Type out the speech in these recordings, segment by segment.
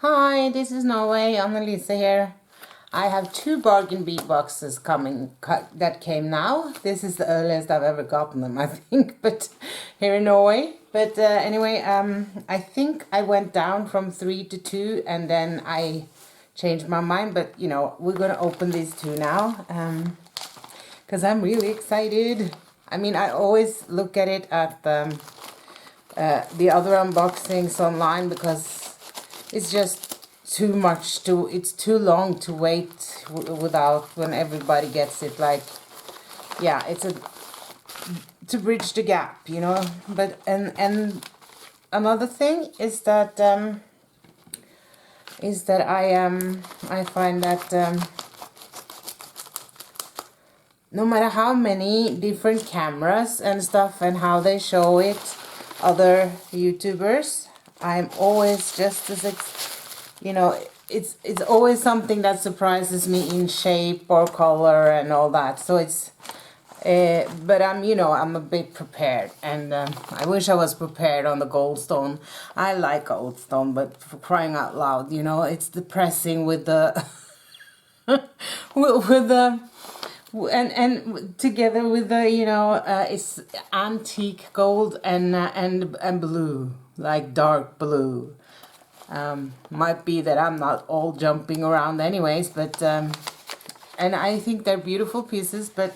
Hi, this is Norway, Annalisa here. I have two bargain bead boxes that came now. This is the earliest I've ever gotten them, I think, but here in Norway. But anyway, I think I went down from 3 to 2 and then I changed my mind. But, you know, we're going to open these two now because I'm really excited. I mean, I always look at it at the other unboxings online because it's just too much it's too long to wait without when everybody gets it. Like, yeah, it's to bridge the gap, you know. But and another thing is that I find that no matter how many different cameras and stuff and how they show it, other YouTubers, I'm always just as, you know, it's always something that surprises me in shape or color and all that. So it's, but I'm a bit prepared, and I wish I was prepared on the goldstone. I like goldstone, but for crying out loud, you know, it's depressing with the, with the, and together with the, you know, it's antique gold and blue, like dark blue. Might be that I'm not all jumping around anyways, but and I think they're beautiful pieces, but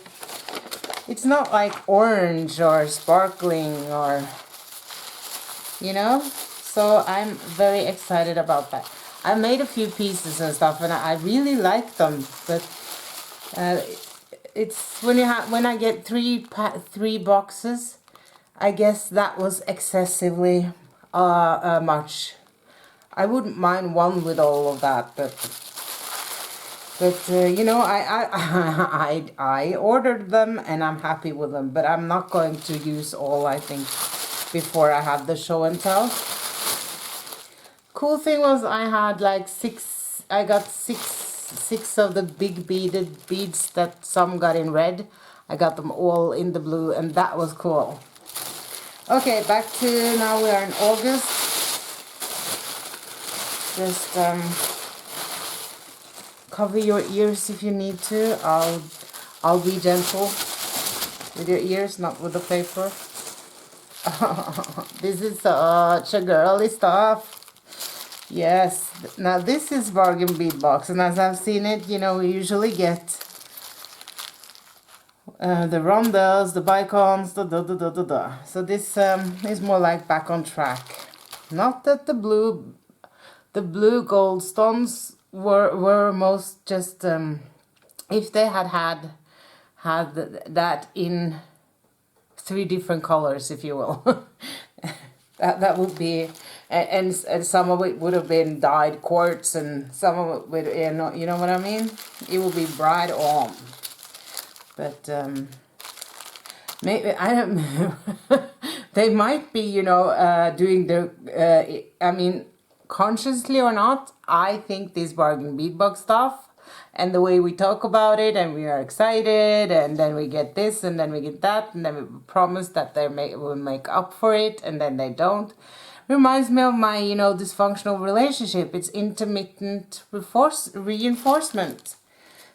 it's not like orange or sparkling or, you know. So I'm very excited about that. I made a few pieces and stuff and I really like them, but it's when I get three boxes, I guess that was excessively much. I wouldn't mind one with all of that, but you know, I ordered them and I'm happy with them, but I'm not going to use all, I think, before I have the show and tell. Cool thing was I had like I got six of the big beaded beads that some got in red. I got them all in the blue, and that was cool. Okay, back to now we are in August. Just cover your ears if you need to. I'll be gentle with your ears, not with the paper. This is such a girly stuff. Yes, now this is bargain bead box, and as I've seen it, you know, we usually get the Rondelles, the Bicones, So this is more like back on track. Not that the blue gold stones were most just if they had that in 3 different colors, if you will. that would be, and some of it would have been dyed quartz, and some of it would, you know what I mean. It would be bright on, but maybe I don't. They might be, you know, doing the. I mean, consciously or not, I think this bargain bead box stuff and the way we talk about it and we are excited and then we get this and then we get that and then we promise that they will make up for it and then they don't. Reminds me of my, you know, dysfunctional relationship. It's intermittent reinforcement.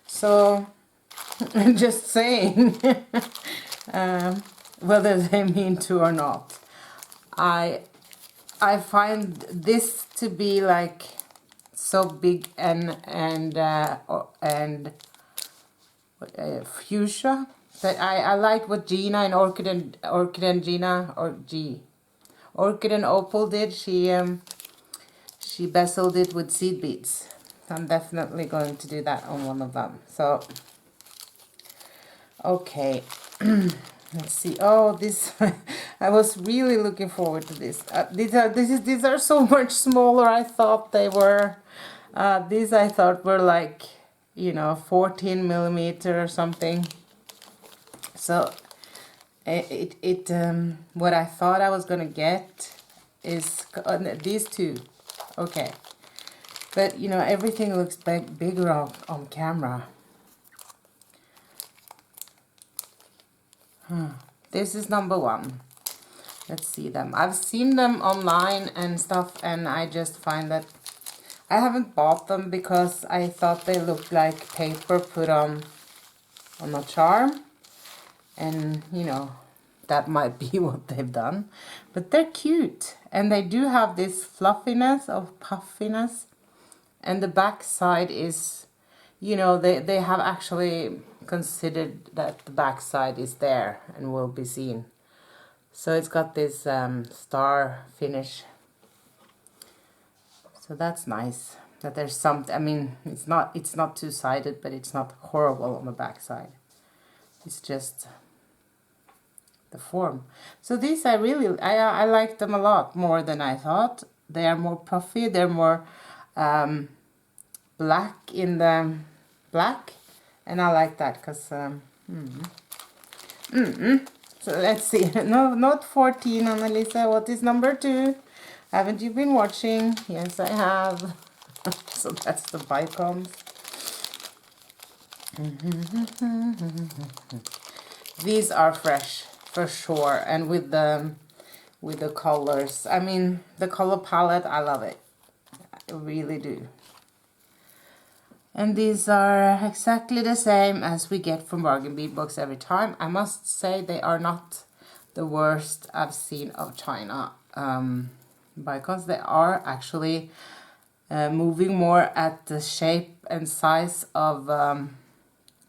So, just saying, whether they mean to or not. I find this to be like so big and fuchsia that I like what Gina and Orchid and Gina Orchid and Opal did. She bezeled it with seed beads. So I'm definitely going to do that on one of them. So okay. Let's see. Oh, this I was really looking forward to this. These are so much smaller. I thought they were. These I thought were like, you know, 14 millimeter or something. So what I thought I was gonna get is these two. Okay, but you know, everything looks bigger on camera. This is number 1. Let's see them. I've seen them online and stuff, and I just find that I haven't bought them because I thought they looked like paper put on a charm. And, you know, that might be what they've done. But they're cute. And they do have this fluffiness of puffiness. And the back side is, you know, they have actually considered that the back side is there and will be seen. So it's got this star finish. So that's nice. That there's something, I mean, it's not two-sided, but it's not horrible on the back side. It's just the form. So these I like them a lot more than I thought. They are more puffy, they're more black in the black, and I like that because so let's see. No, not 14, Annalisa. What is number 2? Haven't you been watching? Yes, I have. So that's the Bicones. These are fresh for sure, and with the colors. I mean, the color palette, I love it. I really do. And these are exactly the same as we get from Bargain Bead Box every time. I must say they are not the worst I've seen of China Bicones. They are actually moving more at the shape and size of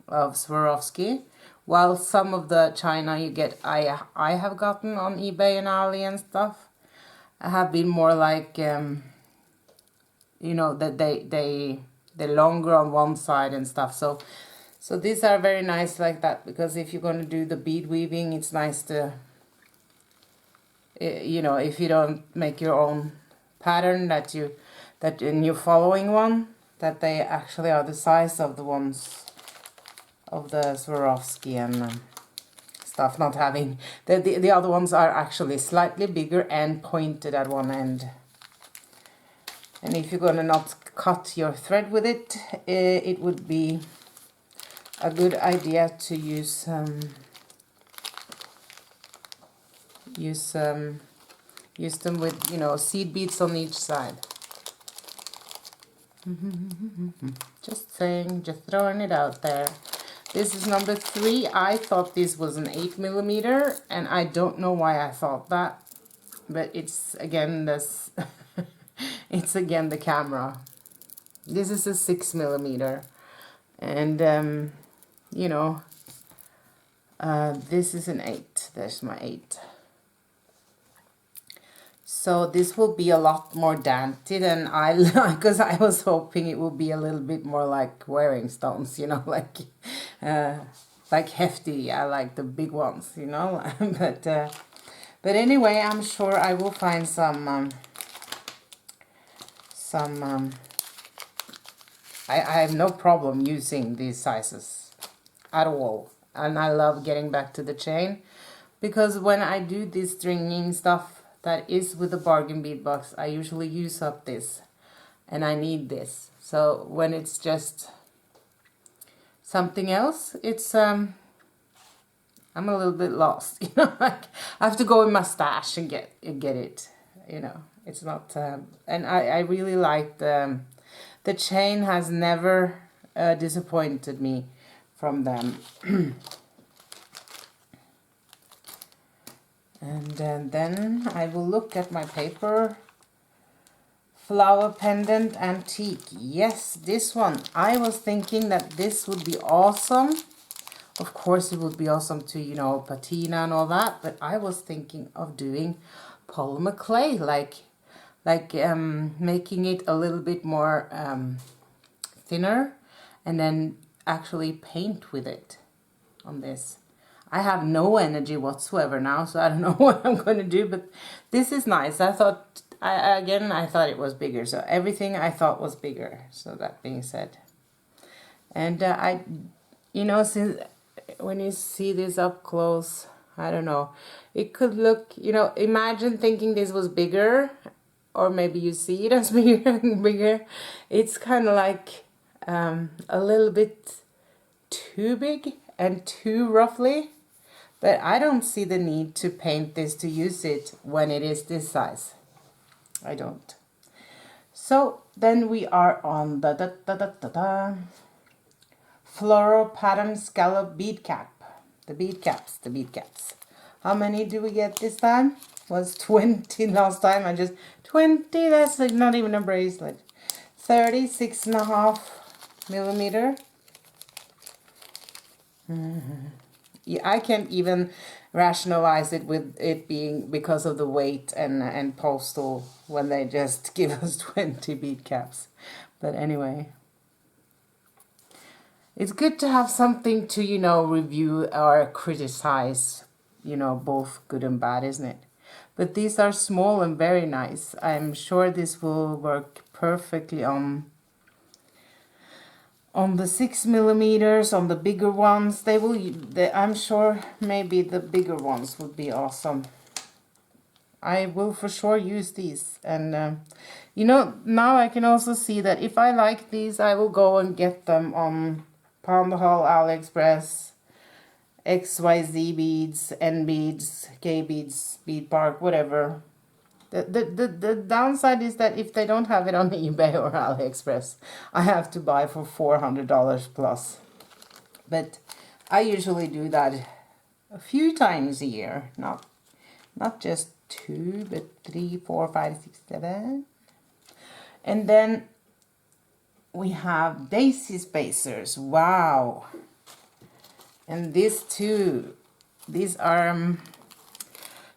Swarovski, while some of the China you get, I have gotten on eBay and Ali and stuff, have been more like, you know, that they're longer on one side and stuff. So these are very nice like that, because if you're going to do the bead weaving, it's nice to, you know, if you don't make your own pattern that in your following one, that they actually are the size of the ones of the Swarovski and stuff, not having the other ones are actually slightly bigger and pointed at one end. And if you're gonna not cut your thread with it, it would be a good idea to use them with, you know, seed beads on each side. Just saying, just throwing it out there. This is number 3. I thought this was an 8mm, and I don't know why I thought that, but it's again this. It's again the camera. This is a 6mm, and you know, this is an 8. There's my 8. So this will be a lot more dainty than I like, because I was hoping it would be a little bit more like wearing stones, you know, like hefty. I like the big ones, you know. But anyway, I'm sure I will find some I have no problem using these sizes at all. And I love getting back to the chain, because when I do this stringing stuff that is with the Bargain Bead Box, I usually use up this, and I need this. So when it's just something else, it's I'm a little bit lost, you know. Like I have to go in my stash and get it, you know. It's not and I really like the chain has never disappointed me from them. And then I will look at my paper. Flower Pendant Antique. Yes, this one. I was thinking that this would be awesome. Of course it would be awesome to, you know, patina and all that, but I was thinking of doing polymer clay, like making it a little bit more thinner, and then actually paint with it on this. I have no energy whatsoever now, so I don't know what I'm going to do, but this is nice. I thought, I thought it was bigger, so everything I thought was bigger. So that being said, and you know, since when you see this up close, I don't know, it could look, you know, imagine thinking this was bigger, or maybe you see it as bigger and bigger. It's kind of like a little bit too big and too roughly. But I don't see the need to paint this to use it when it is this size. I don't. So then we are on the Floral pattern scallop bead cap. The bead caps. How many do we get this time? Was 20 last time. I just 20. That's like not even a bracelet. 36.5 millimeter. Yeah, I can't even rationalize it with it being because of the weight and postal when they just give us 20 bead caps. But anyway, it's good to have something to, you know, review or criticize, you know, both good and bad, isn't it? But these are small and very nice. I'm sure this will work perfectly on the 6 millimeters, on the bigger ones. I'm sure maybe the bigger ones would be awesome. I will for sure use these. And you know, now I can also see that if I like these, I will go and get them on Pound Hall, AliExpress, XYZ beads, N beads, K beads, Bead Park, whatever. The downside is that if they don't have it on eBay or AliExpress, I have to buy for $400 plus. But I usually do that a few times a year, not just 2, but 3, 4, 5, 6, 7. And then we have daisy spacers. Wow. And these two, these are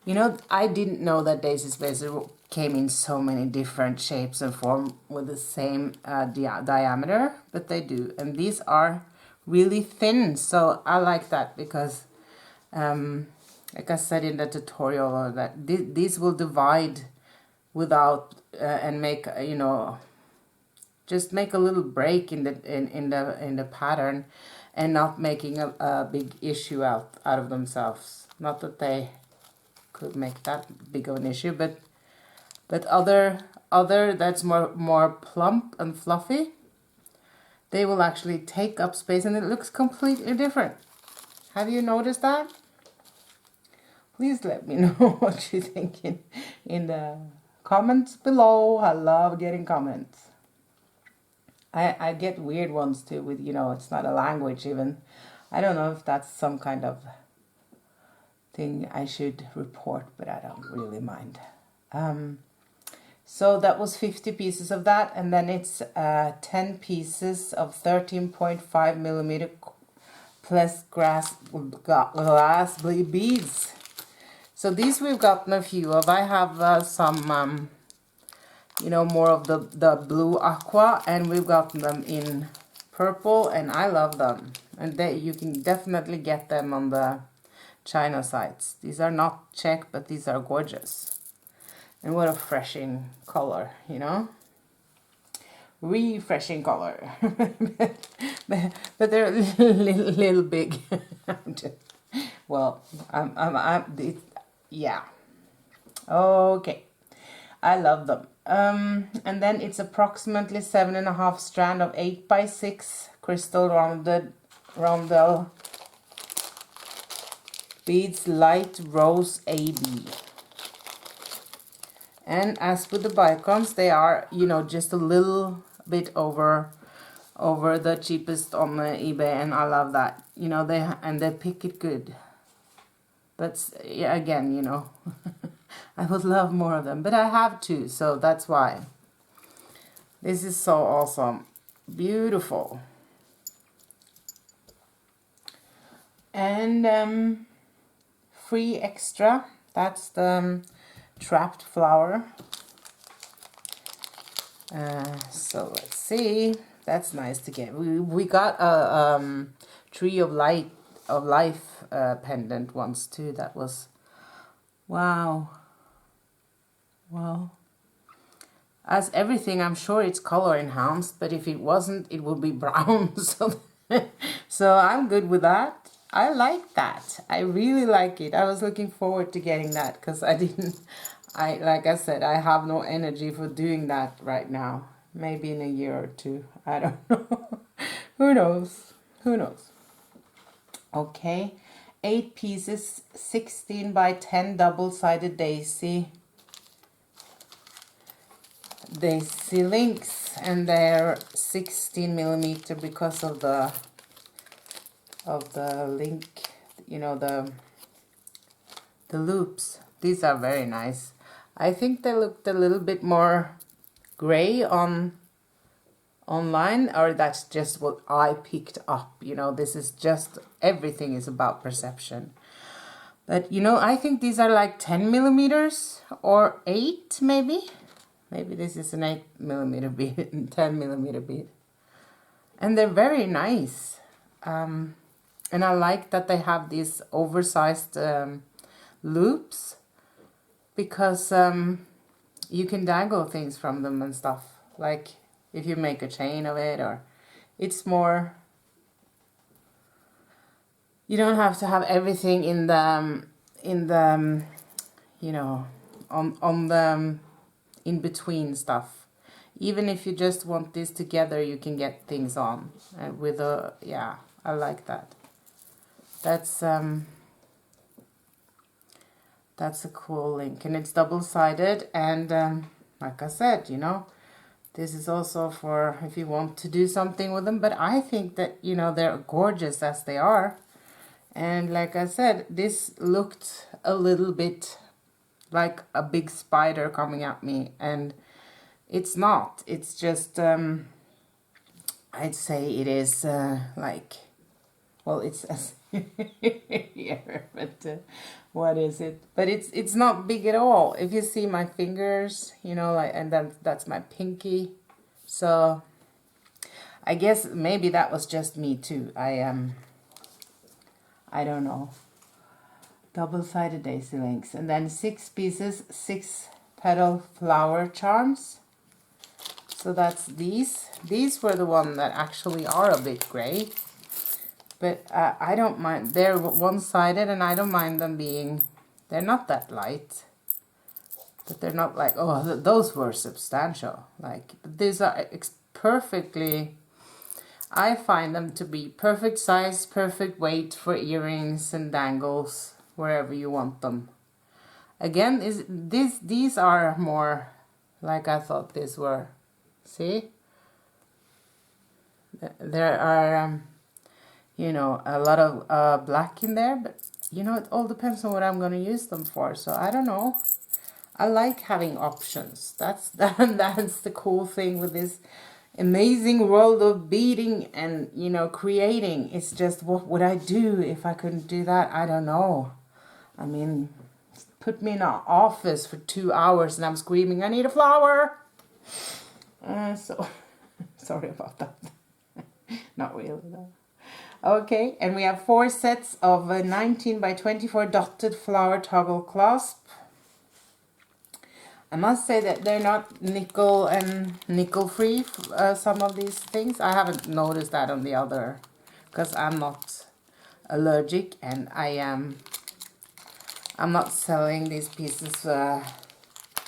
you know, I didn't know that daisy spacer came in so many different shapes and form with the same diameter, but they do. And these are really thin, so I like that because, like I said in the tutorial, that these will divide without and make you know, just make a little break in the pattern, and not making a big issue out of themselves. Not that they could make that big of an issue, but other that's more plump and fluffy, they will actually take up space and it looks completely different. Have you noticed that? Please let me know what you think in the comments below. I love getting comments. I get weird ones too with, you know, it's not a language even. I don't know if that's some kind of thing I should report, but I don't really mind. So that was 50 pieces of that, and then it's 10 pieces of 13.5 millimeter plus glass beads. So these we've gotten a few of. I have some you know, more of the blue aqua, and we've gotten them in purple, and I love them. And you can definitely get them on the China sites. These are not Czech, but these are gorgeous. And what a refreshing color, you know? Refreshing color. But they're a little big. Well, yeah. Okay. I love them. And then it's approximately 7.5 strand of 8x6 crystal Rondelle beads, light rose AB. And as with the Bicones, they are, you know, just a little bit over the cheapest on the eBay, and I love that. You know, they pick it good. But yeah, again, you know, I would love more of them, but I have to, so that's why. This is so awesome. Beautiful. And free extra, that's the trapped flower. So let's see, that's nice to get. We got a tree of life pendant once too. That was, wow. Well, as everything, I'm sure it's color enhanced, but if it wasn't, it would be brown. So I'm good with that. I like that. I really like it. I was looking forward to getting that because like I said, I have no energy for doing that right now. Maybe in a year or two. I don't know. Who knows? Who knows? Okay. 8 pieces, 16 by 10 double-sided daisy. Daisy links, and they're 16 millimeter because of the link, you know, the loops. These are very nice. I think they looked a little bit more gray online, or that's just what I picked up. You know, this is just, everything is about perception. But you know, I think these are like 10 millimeters or 8 maybe. Maybe this is an 8 millimeter bead, 10 millimeter bead. And they're very nice. And I like that they have these oversized loops, because you can dangle things from them and stuff. Like if you make a chain of it, or it's more, you don't have to have everything in the you know, on the in between stuff. Even if you just want this together, you can get things on with a, yeah, I like that. That's a cool link, and it's double-sided, and like I said, you know, this is also for if you want to do something with them, but I think that, you know, they're gorgeous as they are. And like I said, this looked a little bit like a big spider coming at me, and it's not. It's just, I'd say it is like, well, it's yeah, but what is it? But it's not big at all. If you see my fingers, you know, like, and then that's my pinky. So I guess maybe that was just me too. I don't know. Double-sided daisy links, and then 6 pieces, 6 petal flower charms. So that's these. These were the one that actually are a bit gray, but I don't mind. They're one-sided, and I don't mind them being. They're not that light, but they're not like, oh, those were substantial. Like, these are perfectly. I find them to be perfect size, perfect weight for earrings and dangles, wherever you want them. Again, these are more like I thought these were. See? There are, you know, a lot of black in there, but, you know, it all depends on what I'm going to use them for, so I don't know. I like having options. That's the cool thing with this amazing world of beading and, you know, creating. It's just, what would I do if I couldn't do that? I don't know. I mean, put me in an office for 2 hours and I'm screaming, I need a flower. So sorry about that. Not really though. Okay, and we have 4 sets of 19 by 24 dotted flower toggle clasp. I must say that they're not nickel and nickel free, some of these things. I haven't noticed that on the other, because I'm not allergic, and I'm not selling these pieces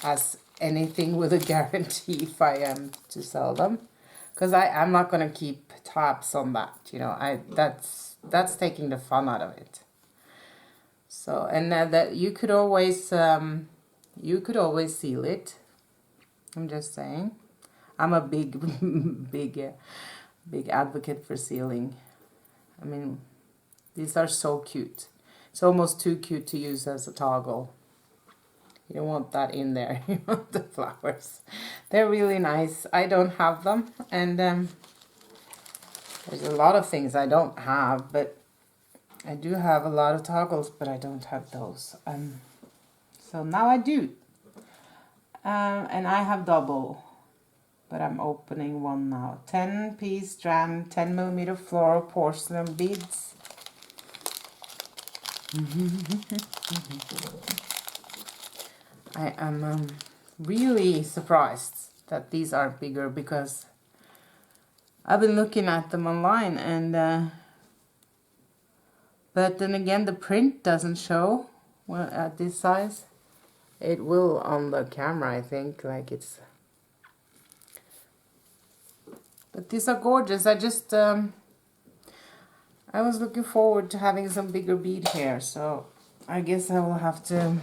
as anything with a guarantee if I am to sell them, because I'm not going to keep tabs on that, you know. That's taking the fun out of it. So, and that you could always seal it. I'm just saying. I'm a big big advocate for sealing. I mean, these are so cute. It's almost too cute to use as a toggle. You don't want that in there. You want the flowers. They're really nice. I don't have them, and there's a lot of things I don't have, but I do have a lot of toggles, but I don't have those. So now I do. And I have double, but I'm opening one now. 10 piece strand, 10 millimeter floral porcelain beads. I am really surprised that these are bigger, because I've been looking at them online, and but then again the print doesn't show at this size. It will on the camera, I think, like it's. But these are gorgeous. I just I was looking forward to having some bigger bead here, so I guess I will have to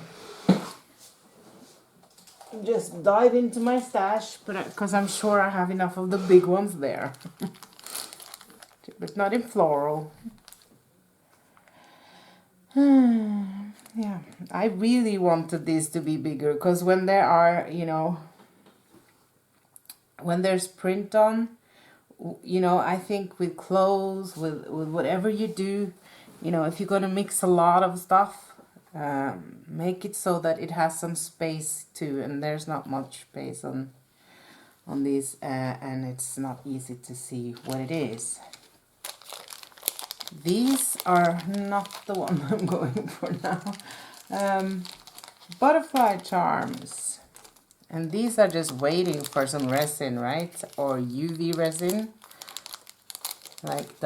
just dive into my stash, but because I'm sure I have enough of the big ones there. But not in floral. Yeah, I really wanted these to be bigger, because when there are, you know, when there's print on, you know, I think with clothes, with whatever you do, you know, if you're going to mix a lot of stuff, make it so that it has some space too, and there's not much space on these, and it's not easy to see what it is. These are not the one I'm going for now. Butterfly charms. And these are just waiting for some resin, right? Or UV resin. Like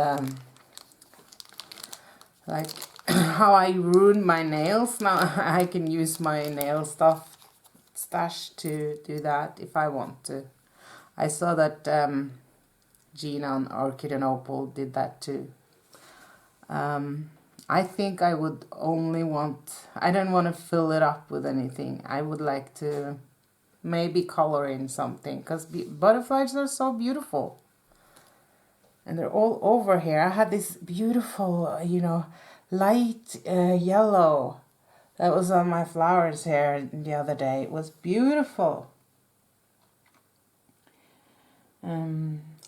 how I ruined my nails. Now I can use my nail stuff stash to do that if I want to. I saw that Gina on Orchid and Opal did that too. I think I would only want, I don't want to fill it up with anything. I would like to maybe color in something, because butterflies are so beautiful. And they're all over here. I had this beautiful, you know, light yellow that was on my flowers here the other day. It was beautiful.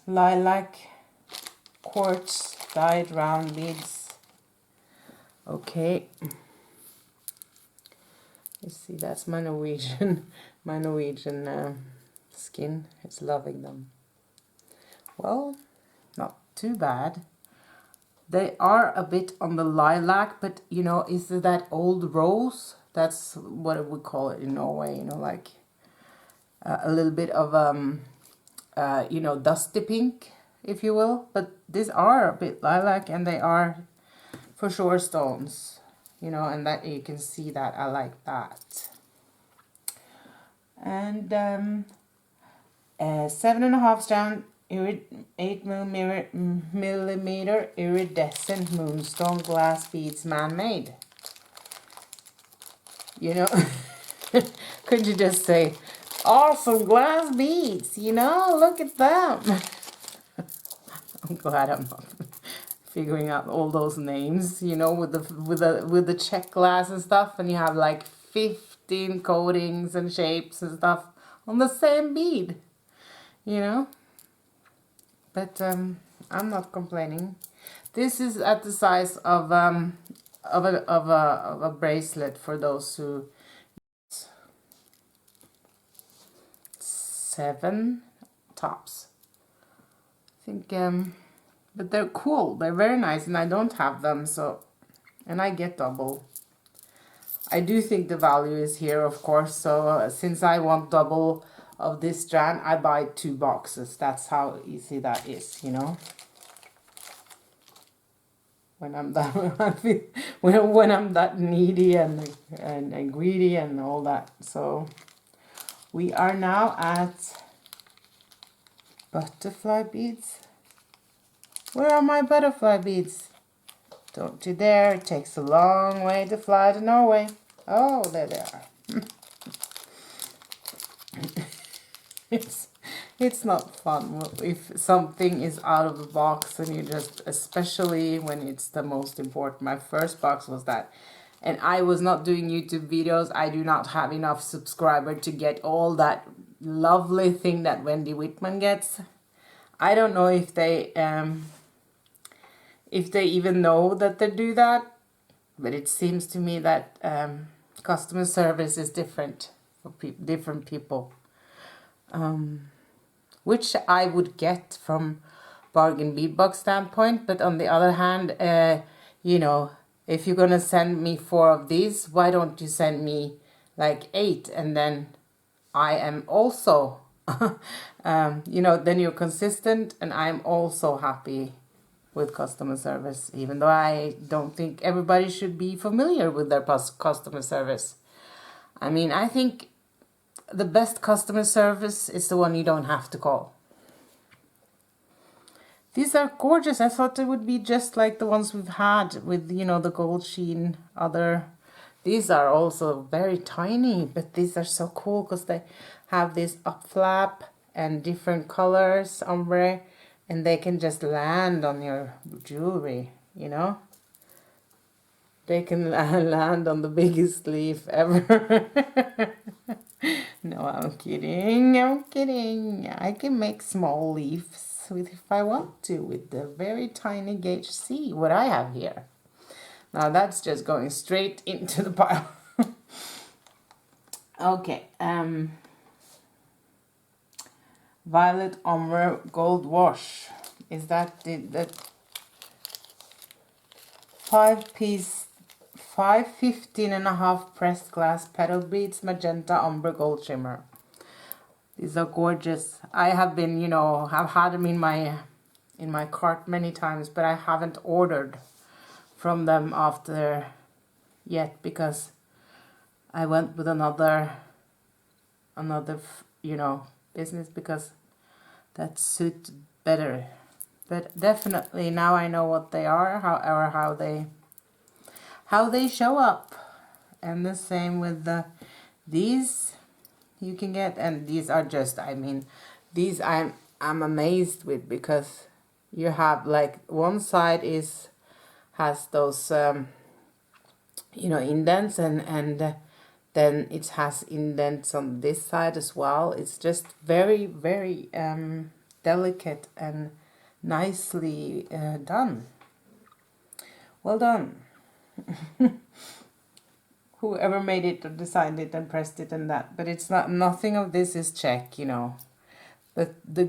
Lilac, quartz, dyed round beads. Okay. You see, that's my Norwegian, skin. It's loving them. Well, not too bad. They are a bit on the lilac, but you know, is that old rose? That's what we call it in Norway. You know, like a little bit of you know, dusty pink, if you will. But these are a bit lilac, and they are for sure stones. You know, and that you can see that I like that. And 7.5 strand 8mm iridescent moonstone glass beads, man-made. You know, could you just say, awesome glass beads, you know, look at them. I'm glad I'm not figuring out all those names, you know, with the check glass and stuff, and you have like 15 coatings and shapes and stuff on the same bead, you know. But I'm not complaining. This is at the size of a bracelet for those who 7 tops. I think but they're cool. They're very nice, and I don't have them, so, and I get double. I do think the value is here, of course. So since I want double of this strand, I buy 2 boxes. That's how easy that is, you know. When I'm that when I'm that needy and greedy and all that. So we are now at butterfly beads. Where are my butterfly beads? Don't you dare, it takes a long way to fly to Norway. Oh, there they are. It's not fun if something is out of the box and you just, especially when it's the most important. My first box was that. And I was not doing YouTube videos. I do not have enough subscribers to get all that lovely thing that Wendy Whitman gets. I don't know if they even know that they do that, but it seems to me that customer service is different for different people, which I would get from bargain bead box standpoint. But on the other hand, you know, if you're gonna send me 4 of these, why don't you send me like 8, and then I am also you know, then you're consistent, and I'm also happy with customer service, even though I don't think everybody should be familiar with their customer service. I mean, I think the best customer service is the one you don't have to call. These are gorgeous. I thought they would be just like the ones we've had with, you know, the gold sheen other These are also very tiny, but these are so cool because they have this up flap and different colors, ombre, and they can just land on your jewelry, you know? They can land on the biggest leaf ever. No, I'm kidding. I'm kidding. I can make small leaves with if I want to with the very tiny gauge. See what I have here. Now that's just going straight into the pile. Okay. Violet Ombre Gold Wash. Is that the 5-piece 15.5 pressed glass petal beads magenta ombre gold shimmer. These are gorgeous. I have been, you know, I've had them in my cart many times, but I haven't ordered from them after yet because I went with another you know, business because that suits better. But definitely now I know what they are, how they show up. And the same with these you can get, and these are just, I mean, these I'm amazed with because you have like one side has those you know, indents and then it has indents on this side as well. It's just very, very delicate and nicely done. Well done. Whoever made it or designed it and pressed it and that, but it's not, nothing of this is check, you know. But the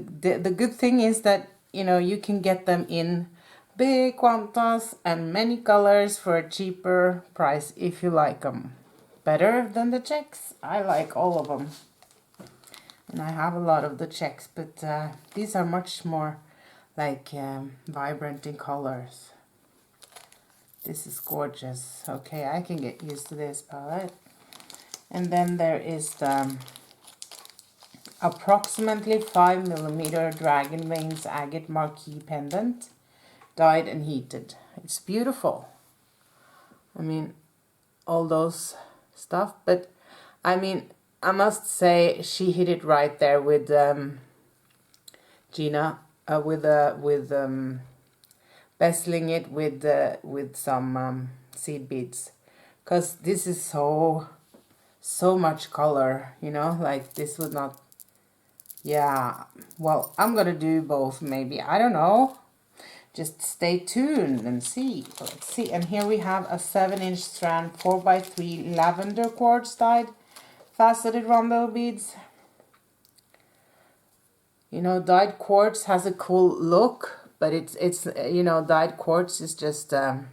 good thing is that, you know, you can get them in big quantities and many colors for a cheaper price if you like them. Better than the checks. I like all of them. And I have a lot of the checks, but these are much more like vibrant in colors. This is gorgeous. Okay, I can get used to this palette. And then there is the approximately 5mm Dragon Veins Agate Marquee Pendant, dyed and heated. It's beautiful. I mean, all those stuff, but I mean, I must say she hit it right there with Gina, with bezeling it with some seed beads, because this is so much color, you know, like this would not, yeah, well, I'm gonna do both maybe, I don't know, just stay tuned and see. Let's see. And here we have a 7-inch strand 4x3 lavender quartz dyed faceted rondelle beads. You know, dyed quartz has a cool look, but it's you know, dyed quartz is just I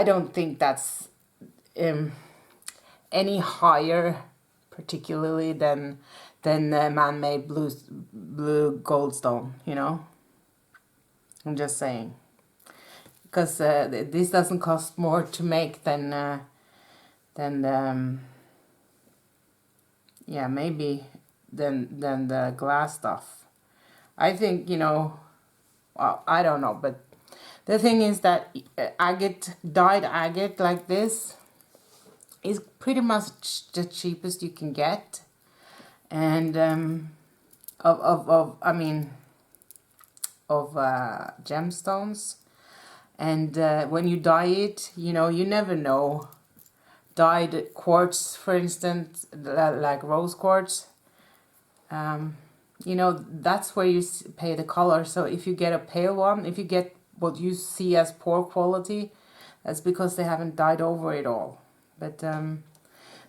don't think that's any higher particularly than man-made blue goldstone, you know. I'm just saying, because this doesn't cost more to make than yeah, maybe than the glass stuff. I think, you know, well, I don't know, but the thing is that agate, dyed agate like this is pretty much the cheapest you can get, and I mean, of gemstones. And when you dye it, you know, you never know. Dyed quartz, for instance, like rose quartz, you know, that's where you pay the color. So if you get a pale one, if you get what you see as poor quality, that's because they haven't dyed over it all. But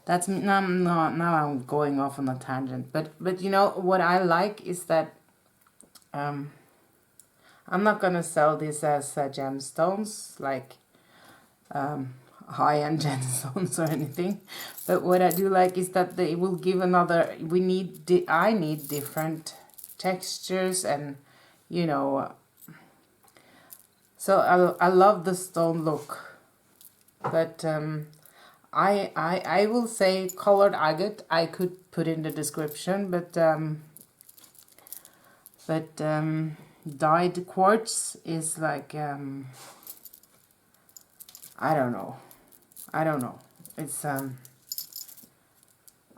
that's now I'm going off on a tangent. But you know what I like is that I'm not gonna sell this as gemstones, like high-end gemstones or anything. But what I do like is that they will give another. I need different textures, and you know. So I love the stone look, but I will say colored agate. I could put in the description, but dyed quartz is like I don't know. it's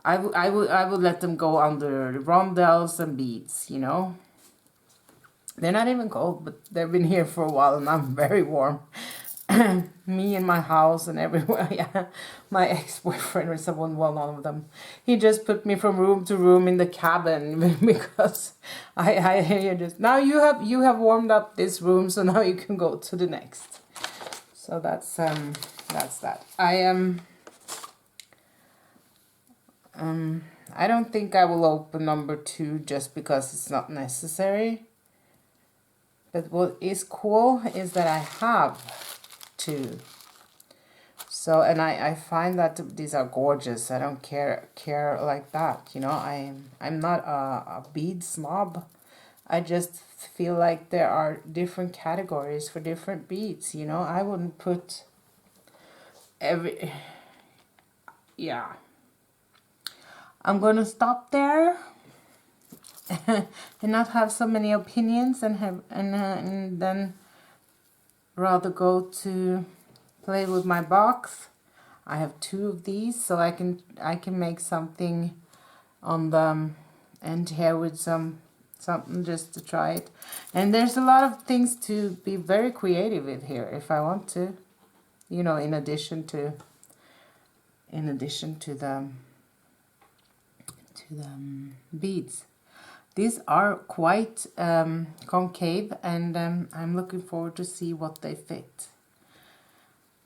I would let them go under the rondelles and beads, you know. They're not even cold, but they've been here for a while and I'm very warm. Me and my house and everywhere. Yeah, my ex-boyfriend or someone, well, none of them. He just put me from room to room in the cabin because I just, now you have warmed up this room, so now you can go to the next. So that's that. I don't think I will open number 2 just because it's not necessary. But what is cool is that I have 2. So, and I find that these are gorgeous. I don't care like that, you know. I'm not a bead snob. I just feel like there are different categories for different beads, you know. I wouldn't put yeah. I'm gonna stop there and not have so many opinions and then rather go to play with my box. I have 2 of these, so I can make something on the end here with something just to try it. And there's a lot of things to be very creative with here if I want to, you know, in addition to the beads. These are quite concave, and I'm looking forward to see what they fit.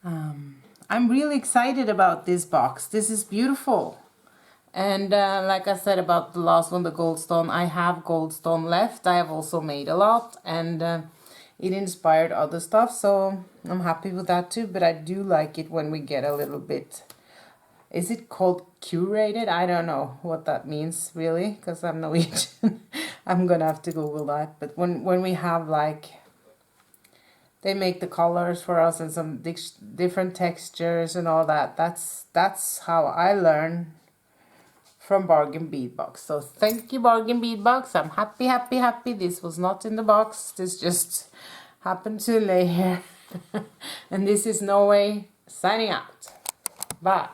I'm really excited about this box. This is beautiful. And like I said about the last one, the goldstone, I have goldstone left. I have also made a lot, and it inspired other stuff, so I'm happy with that too. But I do like it when we get a little bit, is it called curated? I don't know what that means really, because I'm Norwegian. I'm gonna have to Google that. But when we have, like, they make the colors for us and some different textures and all that. That's how I learn from Bargain Bead Box. So thank you, Bargain Bead Box. I'm happy, happy, happy. This was not in the box. This just happened to lay here. And this is Norway signing out. Bye.